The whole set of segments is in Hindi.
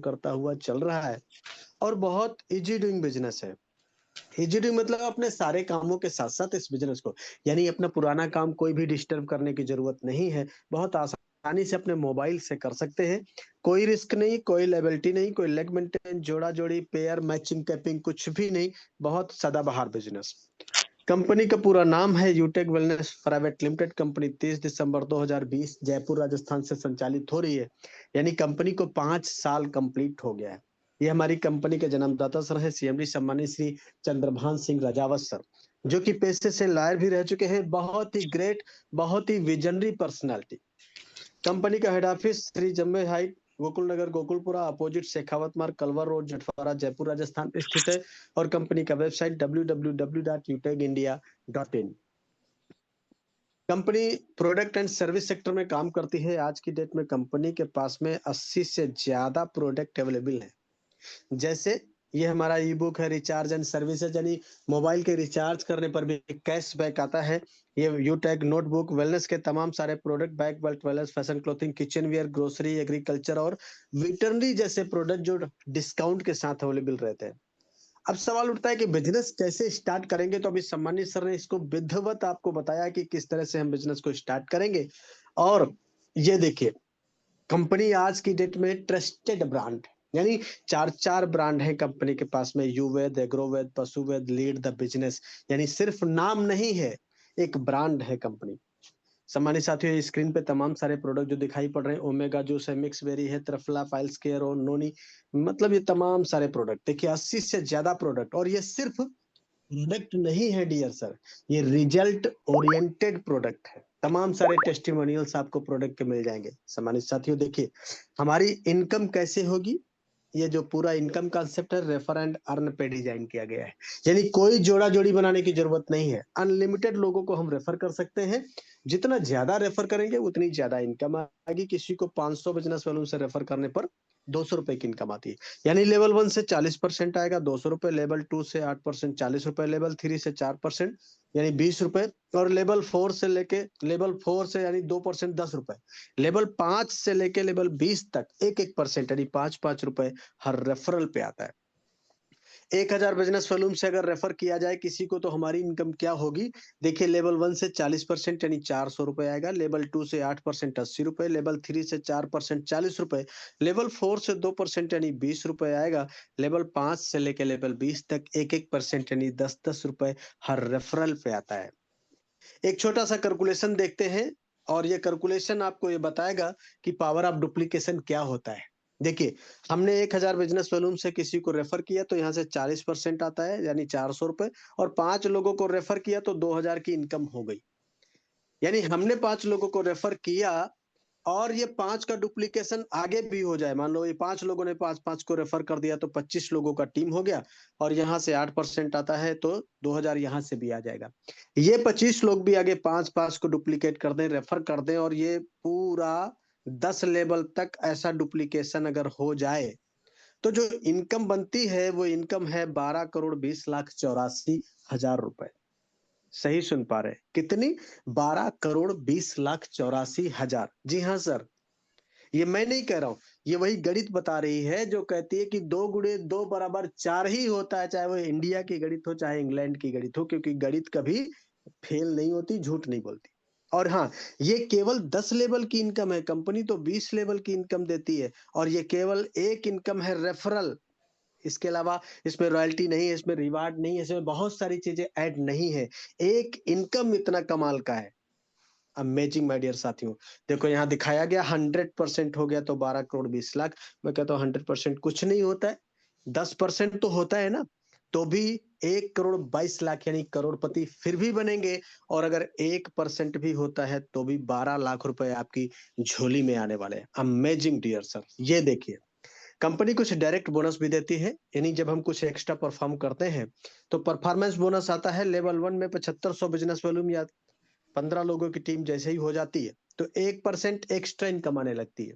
करता हुआ चल रहा है और बहुत इजी डूइंग बिजनेस है। इजी डूइंग मतलब अपने सारे कामों के साथ-साथ इस बिज़नेस को यानी अपना पुराना काम कोई भी डिस्टर्ब करने की ज़रूरत नहीं है। बहुत आसानी से अपने मोबाइल से कर सकते हैं। कोई रिस्क नहीं, कोई लायबिलिटी नहीं, कोई लेग मेंटेन, जोड़ा-जोड़ी, पेयर, मैचिंग, कैपिंग कुछ भी नहीं। बहुत सदाबहार बिज़नेस। कंपनी का पूरा नाम है यूटेक वेलनेस प्राइवेट लिमिटेड। कंपनी 30 दिसंबर 2020 जयपुर, राजस्थान से संचालित हो रही है। यानी कंपनी को 5 साल कंप्लीट हो गया है। ये हमारी कंपनी के जन्मदाता सर हैं सीएमडी सम्मानित श्री चंद्रभान सिंह राजावत सर, जो कि पेशे से लॉयर भी रह चुके हैं। बहुत ही ग्रेट, बहुत ही विजनरी पर्सनैलिटी। कंपनी का हेड ऑफिस श्री जम्मे हाइट, गोकुल नगर, गोकुलपुरा, अपोजिट शेखावत मार्ग, कलवर रोड, जटवाड़ा, जयपुर, राजस्थान पे स्थित है। और कंपनी का website www.utegindia.in। Company product and service sector में काम करती है। आज की डेट में कंपनी के पास में 80 से ज्यादा प्रोडक्ट अवेलेबल है। जैसे ये हमारा ई बुक है, रिचार्ज एंड सर्विसेज, यानी मोबाइल के रिचार्ज करने पर भी कैशबैक आता है। ये यूटैग नोटबुक, वेलनेस के तमाम सारे product, bag, belt, wellness, fashion, clothing, kitchen wear, grocery, agriculture और वेटरनरी जैसे प्रोडक्ट जो डिस्काउंट के साथ अवेलेबल रहते हैं। अब सवाल उठता है कि बिजनेस कैसे स्टार्ट करेंगे, तो अभी सम्मानित सर ने इसको विधिवत आपको बताया कि किस तरह से हम बिजनेस को स्टार्ट करेंगे। और ये देखिए, कंपनी आज की डेट में ट्रस्टेड ब्रांड, यानी चार चार ब्रांड है कंपनी के पास में। युवेद, एग्रोवेद, पशुवेद, लीड द बिजनेस, यानी सिर्फ नाम नहीं है, एक ब्रांड है कंपनी। सम्मानित साथियों, स्क्रीन पे तमाम सारे प्रोडक्ट जो दिखाई पड़ रहे हैं, ओमेगा जूस है, मिक्स बेरी है, त्रिफला, फाइल्स केयर और नोनी, मतलब ये तमाम सारे प्रोडक्ट देखिए, 80 से ज्यादा प्रोडक्ट। और ये सिर्फ प्रोडक्ट नहीं है डियर सर, ये रिजल्ट ओरिएंटेड प्रोडक्ट है। तमाम सारे टेस्टिमोनियल्स आपको प्रोडक्ट के मिल जाएंगे। सम्मानित साथियों, देखिए हमारी इनकम कैसे होगी। ये जो पूरा इनकम कॉन्सेप्ट है, रेफर एंड अर्न पे डिजाइन किया गया है। यानी कोई जोड़ा जोड़ी बनाने की जरूरत नहीं है। अनलिमिटेड लोगों को हम रेफर कर सकते हैं। जितना ज्यादा रेफर करेंगे उतनी ज्यादा इनकम आएगी। किसी को 500 बिजनेस वालों से रेफर करने पर 200 रुपए की इनकम आती है। यानी लेवल 1 से 40% आएगा, 200 रुपए। लेवल 2 से 8%, 40 रुपए। लेवल 3 से 4%, यानी 20 रुपए। और लेवल 4 से लेके लेवल 4 से यानी 2%, 10 रुपए। लेवल 5 से लेके लेवल 20 तक 1-1% यानी 5-5 रुपए हर रेफरल पे आता है। 1000 बिजनेस वॉल्यूम से अगर रेफर किया जाए किसी को, तो हमारी इनकम क्या होगी। देखिए, लेवल 1 से 40% यानी 400 रुपए आएगा। लेवल 2 से 8% 80 रुपए। लेवल 3 से 4% 40 रुपए। लेवल 4 से 2% यानी 20 रुपए आएगा। लेवल 5 से लेकर लेवल 20 तक 1-1% यानी 10-10 रुपए हर रेफरल पे आता है। एक छोटा सा कैलकुलेशन देखते हैं, और ये कैलकुलेशन आपको ये बताएगा कि पावर ऑफ डुप्लीकेशन क्या होता है। देखिए, हमने 1000 बिजनेस वॉल्यूम से किसी को रेफर किया, तो यहाँ से 40% आता है यानी 400 रुपए। और 5 लोगों को रेफर किया तो 2000 की इनकम हो गई। यानी हमने 5 लोगों को रेफर किया, और ये 5 का डुप्लीकेशन आगे भी हो जाए। मान लो ये 5 लोगों ने 5-5 को रेफर कर दिया, तो 25 लोगों का टीम हो गया। और यहाँ से 8% आता है, तो 2000 यहाँ से भी आ जाएगा। ये 25 लोग भी आगे 5-5 को डुप्लीकेट कर दें, रेफर कर दें, और ये पूरा 10 लेवल तक ऐसा डुप्लीकेशन अगर हो जाए, तो जो इनकम बनती है वो इनकम है 12,20,84,000 रुपए। सही सुन पा रहे हैं? कितनी? 12,20,84,000। जी हाँ सर, ये मैं नहीं कह रहा हूं, ये वही गणित बता रही है जो कहती है कि 2 × 2 = 4 ही होता है, चाहे वो इंडिया की गणित हो चाहे इंग्लैंड की गणित हो, क्योंकि गणित कभी फेल नहीं होती, झूठ नहीं बोलती। और हाँ, ये केवल 10 लेवल की इनकम है। कंपनी तो 20 लेवल की इनकम देती है, और ये केवल एक इनकम है, रेफरल। इसके अलावा इसमें रॉयल्टी नहीं है, इसमें रिवार्ड नहीं है, इसमें बहुत सारी चीजें ऐड नहीं है। एक इनकम इतना कमाल का है, अमेजिंग माय डियर साथियों। देखो यहाँ दिखाया गया 100% हो गया तो 12,20,00,000। मैं कहता हूँ 100% कुछ नहीं होता है, 10% तो होता है ना, तो भी 1,22,00,000 यानी करोड़पति फिर भी बनेंगे। और अगर 1% भी होता है तो भी 12 लाख रुपए आपकी झोली में आने वाले हैं। Amazing dear sir. ये देखिए, कंपनी कुछ डायरेक्ट बोनस भी देती है, यानी जब हम कुछ एक्स्ट्रा परफॉर्म करते हैं तो परफॉर्मेंस बोनस आता है। लेवल 1 में 7500 बिजनेस वॉल्यूम या 15 लोगों की टीम जैसे ही हो जाती है, तो 1% एक्स्ट्रा इनकम आने लगती है।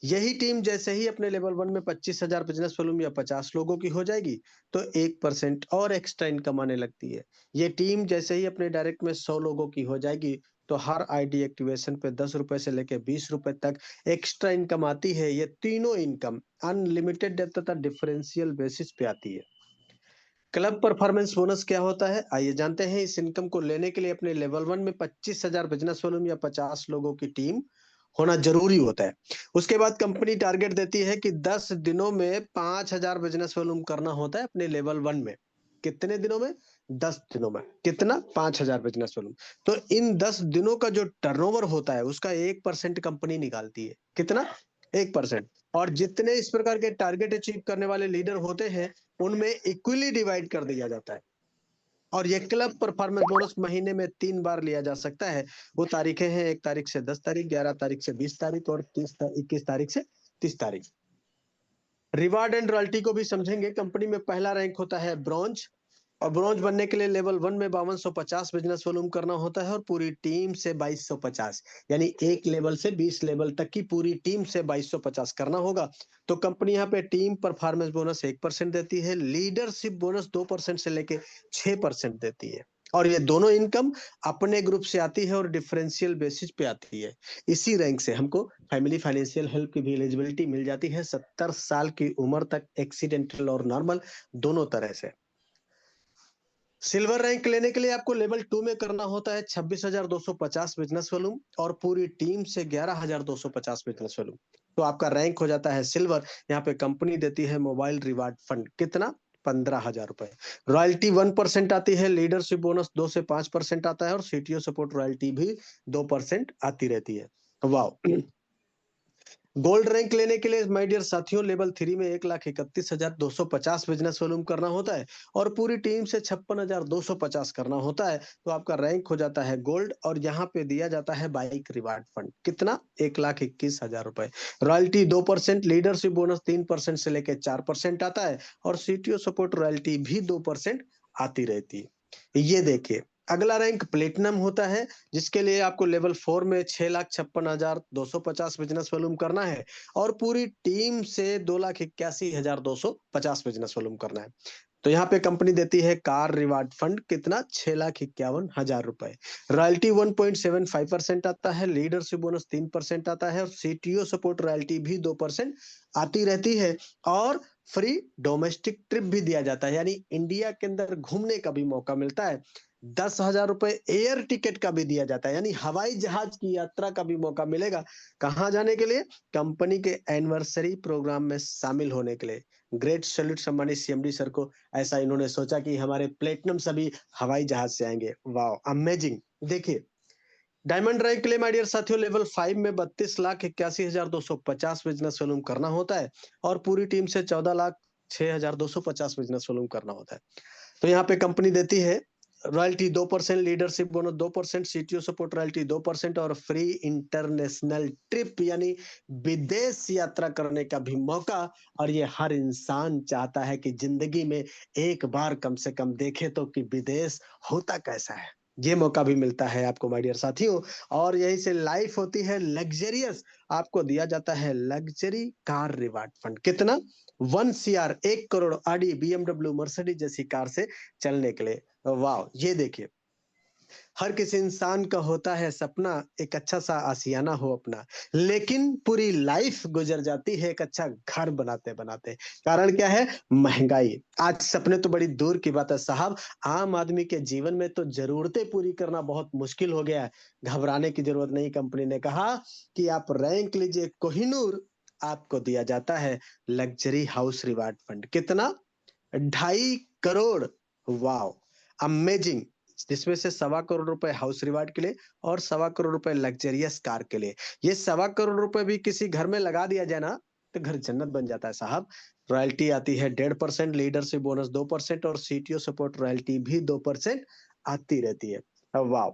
यही टीम जैसे ही अपने लेवल 1 में 25,000 बिजनेस वॉल्यूम या 50 लोगों की हो जाएगी, तो 1% और एक्स्ट्रा इनकम आने लगती है। ये टीम जैसे ही अपने डायरेक्ट में 100 लोगों की हो जाएगी, तो हर आईडी एक्टिवेशन पे 10 रुपए से लेके 20 रुपए तक एक्स्ट्रा इनकम आती है। ये तीनों इनकम अनलिमिटेड तथा डिफरेंशियल बेसिस पे आती है। क्लब परफॉर्मेंस बोनस क्या होता है, आइए जानते हैं। इस इनकम को लेने के लिए अपने लेवल 1 में 25,000 बिजनेस वॉल्यूम या 50 लोगों की टीम होना जरूरी होता है। उसके बाद कंपनी टारगेट देती है कि 10 दिनों में 5,000 बिजनेस वॉल्यूम करना होता है अपने लेवल 1 में। कितने दिनों में? 10 दिनों में। कितना? 5,000 बिजनेस वॉल्यूम। तो इन 10 दिनों का जो टर्नओवर होता है उसका 1% कंपनी निकालती है। कितना? 1%। और जितने इस प्रकार के टारगेट अचीव करने वाले लीडर होते हैं उनमें इक्वली डिवाइड कर दिया जाता है। और ये क्लब परफॉर्मेंस बोनस महीने में 3 बार लिया जा सकता है। वो तारीखें हैं 1 तारीख से 10 तारीख, 11 तारीख से 20 तारीख और 21 तारीख से 30 तारीख। रिवार्ड एंड रॉयल्टी को भी समझेंगे। कंपनी में पहला रैंक होता है ब्रॉन्ज, और ब्रॉन्ज बनने के लिए लेवल 1 में 5250 बिजनेस वॉल्यूम करना होता है और पूरी टीम से 2250, यानी एक लेवल से 20 लेवल तक की पूरी टीम से 2250 करना होगा। तो कंपनी यहाँ पे टीम परफॉर्मेंस बोनस 1% देती है, लीडरशिप बोनस 2% से लेके 6% देती है। और ये दोनों इनकम अपने ग्रुप से आती है और डिफरेंशियल बेसिस पे आती है। इसी रैंक से हमको फैमिली फाइनेंशियल हेल्प की भी एलिजिबिलिटी मिल जाती है 70 साल की उम्र तक, एक्सीडेंटल और नॉर्मल दोनों तरह से। सिल्वर रैंक लेने के लिए आपको लेवल 2 में करना होता है 26,250 बिजनेस वॉल्यूम और पूरी टीम से 11,250 बिजनेस वॉल्यूम। तो आपका रैंक हो जाता है सिल्वर। यहाँ पे कंपनी देती है मोबाइल रिवार्ड फंड। कितना? 15,000 रुपए। रॉयल्टी 1% आती है, लीडरशिप बोनस 2 से 5% आता है और सीटीओ सपोर्ट रॉयल्टी भी 2% आती रहती है। वाह। गोल्ड रैंक लेने के लिए माय डियर साथियों लेवल 3 में 1,31,250 बिजनेस वॉल्यूम करना होता है और पूरी टीम से 56,250 करना होता है। तो आपका रैंक हो जाता है गोल्ड और यहाँ पे दिया जाता है बाइक रिवार्ड फंड। कितना? 1,21,000 रुपए। रॉयल्टी 2%, लीडरशिप बोनस 3% से लेकर 4% आता है और सीटीओ सपोर्ट रॉयल्टी भी 2% आती रहती है। ये देखिए, अगला रैंक प्लेटिनम होता है जिसके लिए आपको लेवल 4 में 6,56,250 बिजनेस वॉल्यूम करना है और पूरी टीम से 2,81,250 बिजनेस वॉल्यूम करना है। तो यहाँ पे कंपनी देती है कार रिवार्ड फंड। कितना? 6,51,000 रुपए। रॉयल्टी 1.75% आता है, लीडरशिप बोनस 3% आता है और सीटीओ सपोर्ट रॉयल्टी भी 2% आती रहती है और फ्री डोमेस्टिक ट्रिप भी दिया जाता है, यानी इंडिया के अंदर घूमने का भी मौका मिलता है। 10,000 रुपए एयर टिकट का भी दिया जाता है, यानी हवाई जहाज की यात्रा का भी मौका मिलेगा। कहाँ जाने के लिए? कंपनी के एनिवर्सरी प्रोग्राम में शामिल होने के लिए। ग्रेट सैल्यूट सम्मानित सीएमडी सर को, ऐसा इन्होंने सोचा कि हमारे प्लेटिनम सभी हवाई जहाज से आएंगे। वाह, अमेजिंग। देखिए, डायमंड रैंक के लिए माय डियर साथियों लेवल 5 में 32,81,250 बिजनेस वॉल्यूम करना होता है और पूरी टीम से 14,06,250 बिजनेस वॉल्यूम करना होता है। तो यहाँ पे कंपनी देती है royalty 2%, leadership bonus 2%, CTO support royalty 2% और फ्री इंटरनेशनल ट्रिप, यानी विदेश यात्रा करने का भी मौका। और ये हर इंसान चाहता है कि जिंदगी में एक बार कम से कम देखे तो कि विदेश होता कैसा है। ये मौका भी मिलता है आपको माय डियर साथियों। और यही से लाइफ होती है लग्जरियस। आपको दिया जाता है लग्जरी कार रिवार्ड फंड। कितना? 1 CR, 1 crore Audi, BMW, Mercedes जैसी कार से चलने के लिए। वाह, ये देखिए, हर किसी इंसान का होता है सपना एक अच्छा सा आशियाना हो अपना, लेकिन पूरी लाइफ गुजर जाती है एक अच्छा घर बनाते बनाते। कारण क्या है? महंगाई। आज सपने तो बड़ी दूर की बात है साहब, आम आदमी के जीवन में तो जरूरतें पूरी करना बहुत मुश्किल हो गया है। घबराने की जरूरत नहीं। कंपनी ने कहा कि आप रैंक लीजिए कोहिनूर, आपको दिया जाता है लग्जरी हाउस रिवार्ड फंड। कितना? 2.5 करोड़। Wow, amazing. जिसमें से 1.25 करोड़ रुपए हाउस रिवार्ड के लिए और 1.25 करोड़ रुपए लग्जरियस कार के लिए। ये 1.25 करोड़ रुपए भी किसी घर में लगा दिया जाए ना तो घर जन्नत बन जाता है साहब। रॉयल्टी आती है 1.5%, लीडरशिप बोनस 2% और सीटीओ सपोर्ट रॉयल्टी भी 2% आती रहती है। वाह।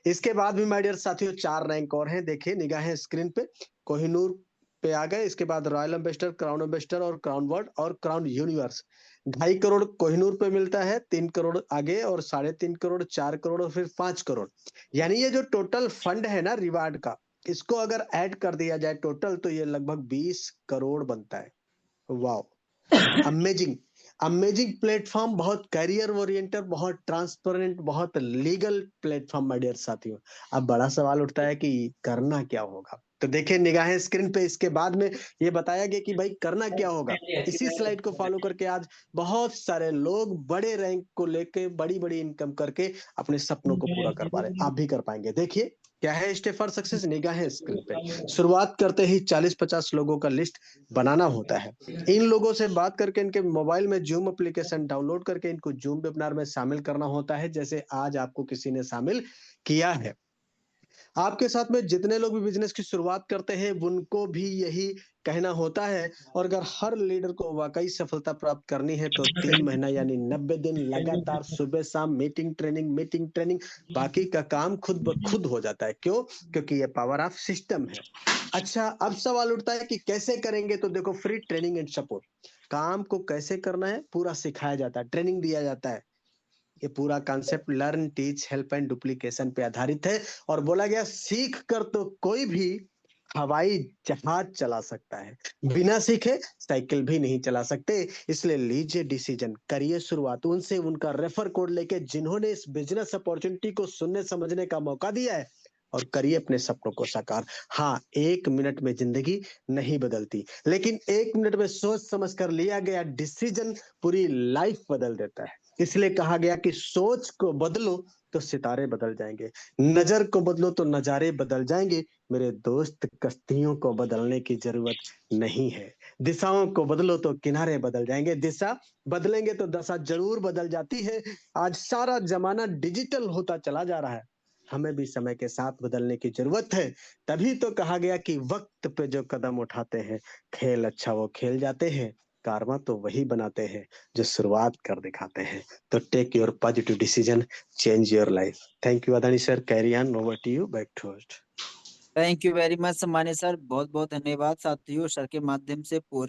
इसके बाद भी माय डियर साथियों 4 रैंक और हैं। देखिए, निगाहें स्क्रीन पे। कोहिनूर पे आ गए, इसके बाद रॉयल एम्बेसडर, क्राउन एम्बेसडर और क्राउन वर्ल्ड और क्राउन यूनिवर्स। 2.5 करोड़ कोहिनूर पे मिलता है, 3 करोड़ आगे और 3.5 करोड़, 4 करोड़ और फिर 5 करोड़। यानी ये जो टोटल फंड है ना रिवार्ड का, इसको अगर ऐड कर दिया जाए टोटल तो ये लगभग 20 करोड़ बनता है। Wow, amazing. अमेजिंग प्लेटफॉर्म, बहुत करियर ओरिएंटेड, बहुत ट्रांसपेरेंट, बहुत लीगल प्लेटफॉर्म माय डियर साथियों। अब बड़ा सवाल उठता है कि करना क्या होगा? तो देखिए निगाहें स्क्रीन पे, इसके बाद में ये बताया गया कि भाई करना क्या होगा। इसी स्लाइड को फॉलो करके आज बहुत सारे लोग बड़े रैंक को लेके बड़ी-बड़ी इनकम करके अपने सपनों को पूरा कर पा रहे हैं। आप भी कर पाएंगे। देखिए क्या है स्टेप फॉर सक्सेस, निगाहें स्क्रीन पे। शुरुआत करते ही 40-50 लोगों का लिस्ट बनाना होता है। इन लोगों से बात करके इनके मोबाइल में जूम एप्लीकेशन डाउनलोड करके इनको जूम वेबिनार में शामिल करना होता है, जैसे आज आपको किसी ने शामिल किया है। आपके साथ में जितने लोग भी बिजनेस की शुरुआत करते हैं उनको भी यही कहना होता है। और अगर हर लीडर को वाकई सफलता प्राप्त करनी है तो 3 महीना यानी 90 दिन लगातार सुबह शाम मीटिंग ट्रेनिंग, बाकी का काम खुद ब खुद हो जाता है। क्यों? क्योंकि ये पावर ऑफ सिस्टम है। अच्छा, अब सवाल उठता है कि कैसे करेंगे? तो देखो, फ्री ट्रेनिंग एंड सपोर्ट। काम को कैसे करना है पूरा सिखाया जाता है, ट्रेनिंग दिया जाता है। ये पूरा concept learn teach help and duplication पे आधारित है। और बोला गया सीख कर तो कोई भी हवाई जहाज चला सकता है, बिना सीखे साइकिल भी नहीं चला सकते। इसलिए लीजिए डिसीजन, करिए शुरुआत उनसे, उनका रेफर कोड लेके जिन्होंने इस बिजनेस अपॉर्चुनिटी को सुनने समझने का मौका दिया है, और करिए अपने सपनों को साकार। हाँ, 1 मिनट में जिंदगी नहीं बदलती, लेकिन 1 मिनट में सोच समझ कर लिया गया डिसीजन पूरी लाइफ बदल देता है। इसलिए कहा गया कि सोच को बदलो तो सितारे बदल जाएंगे, नजर को बदलो तो नजारे बदल जाएंगे। मेरे दोस्त, कश्तियों को बदलने की जरूरत नहीं है, दिशाओं को बदलो तो किनारे बदल जाएंगे। दिशा बदलेंगे तो दशा जरूर बदल जाती है। आज सारा जमाना डिजिटल होता चला जा रहा है, हमें भी समय के साथ बदलने की जरूरत है। तभी तो कहा गया कि वक्त पे जो कदम उठाते हैं, खेल अच्छा वो खेल जाते हैं, कारवा तो वही बनाते हैं जो शुरुआत कर दिखाते हैं। तो take your positive decision, change your life. Thank you Adani sir, carry on, over to you, back to host. Thank you very much सम्मानित सर, बहुत बहुत धन्यवाद साथियों। सर के माध्यम से पूरे